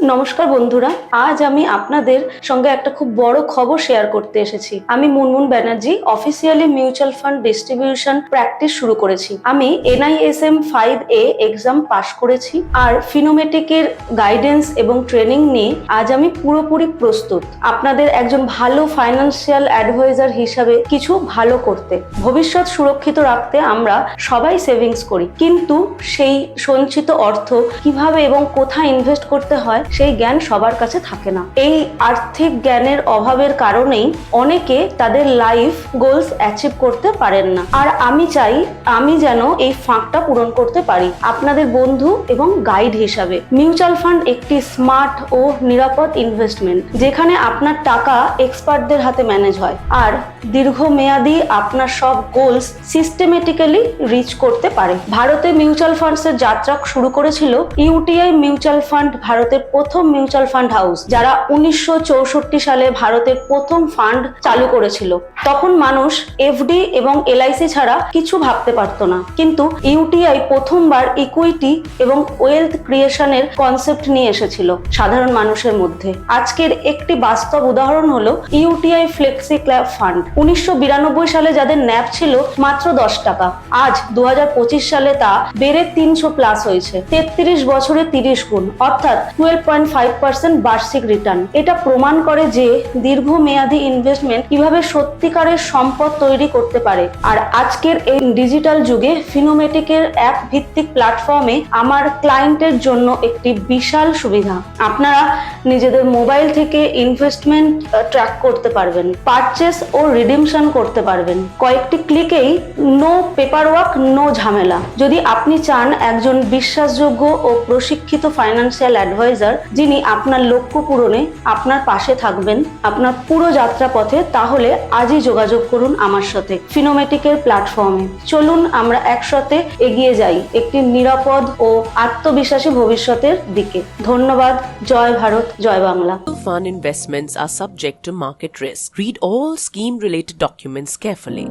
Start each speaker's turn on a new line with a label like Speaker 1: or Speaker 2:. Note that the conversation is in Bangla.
Speaker 1: নমস্কার বন্ধুরা, আজ আমি আপনাদের সঙ্গে একটা খুব বড় খবর শেয়ার করতে এসেছি। আমি Munmun Banerjee officially mutual fund distribution practice শুরু করেছি। আমি NISM 5A এক্সাম পাশ করেছি আর ফিনোমেটিকের গাইডেন্স এবং ট্রেনিং নিয়ে আজ আমি পুরোপুরি প্রস্তুত আপনাদের একজন ভালো ফাইন্যান্সিয়াল অ্যাডভাইজার হিসাবে কিছু ভালো করতে। ভবিষ্যৎ সুরক্ষিত রাখতে আমরা সবাই সেভিংস করি, কিন্তু সেই সঞ্চিত অর্থ কিভাবে এবং কোথায় ইনভেস্ট করতে হয় সেই জ্ঞান সবার কাছে থাকে না। এই আর্থিক জ্ঞানের অভাবের কারণেই অনেকে তাদের লাইফ গোলস অ্যাচিভ করতে পারেন না। আর আমি চাই আমি যেন এই ফাঁকটা পূরণ করতে পারি আপনাদের বন্ধু এবং গাইড হিসাবে। মিউচুয়াল ফান্ড একটি স্মার্ট ও নিরাপদ ইনভেস্টমেন্ট, যেখানে আপনার টাকা এক্সপার্টদের হাতে ম্যানেজ হয় আর দীর্ঘমেয়াদী আপনার সব গোলস সিস্টেমেটিক্যালি রিচ করতে পারে। ভারতে মিউচুয়াল ফান্ডসের যাত্রা শুরু করেছিল ইউটিআই মিউচুয়াল ফান্ড, ভারতের প্রথম মিউচুয়াল ফান্ড হাউস, যারা 1964 সালে ভারতের প্রথম ফান্ড চালু করেছিল। তখন মানুষ FD এবং LIC ছাড়া কিছু ভাবতে পারতো না, কিন্তু ইউটিআই প্রথমবার ইকুইটি এবং ওয়েলথ ক্রিয়েশনের কনসেপ্ট নিয়ে এসেছিল সাধারণ মানুষের মধ্যে। আজকের একটি বাস্তব উদাহরণ হলো ইউটিআই ফ্লেক্সি ক্যাপ ফান্ড। 1992 সালে যাদের ন্যাপ ছিল মাত্র 10 টাকা, আজ 2025 সালে তা বেড়ে 300 প্লাস হয়েছে। 33 বছরে 30 গুণ, অর্থাৎ 12.5% বার্ষিক রিটার্ন। এটা প্রমাণ করে যে দীর্ঘমেয়াদী ইনভেস্টমেন্ট কিভাবে সত্যিকারের সম্পদ তৈরি করতে পারে। আর আজকের এই ডিজিটাল যুগে ফিনোমেটিকের অ্যাপ ভিত্তিক প্ল্যাটফর্মে আমার ক্লায়েন্টের জন্য একটি বিশাল সুবিধা। আপনারা নিজেদের মোবাইল থেকে ইনভেস্টমেন্ট ট্র্যাক করতে পারবেন, পারচেস ও রিডিমশন করতে পারবেন কয়েকটি ক্লিকেই। নো পেপার ওয়ার্ক, নো ঝামেলা। যদি আপনি চান একজন বিশ্বাসযোগ্য ও প্রশিক্ষিত ফাইন্যান্সিয়াল অ্যাডভাইজার যিনি আপনার লক্ষ্য পূরণে আপনার পাশে থাকবেন আপনার পুরো যাত্রা পথে, তাহলে আজই যোগাযোগ করুন আমার সাথে ফিনোমেটিকের প্ল্যাটফর্মে। চলুন আমরা একসাথে এগিয়ে যাই একটি নিরাপদ ও আত্মবিশ্বাসী ভবিষ্যতের দিকে। ধন্যবাদ। জয় ভারত, জয় Bangla.
Speaker 2: Fund investments are subject to market risk. Read all scheme related documents carefully.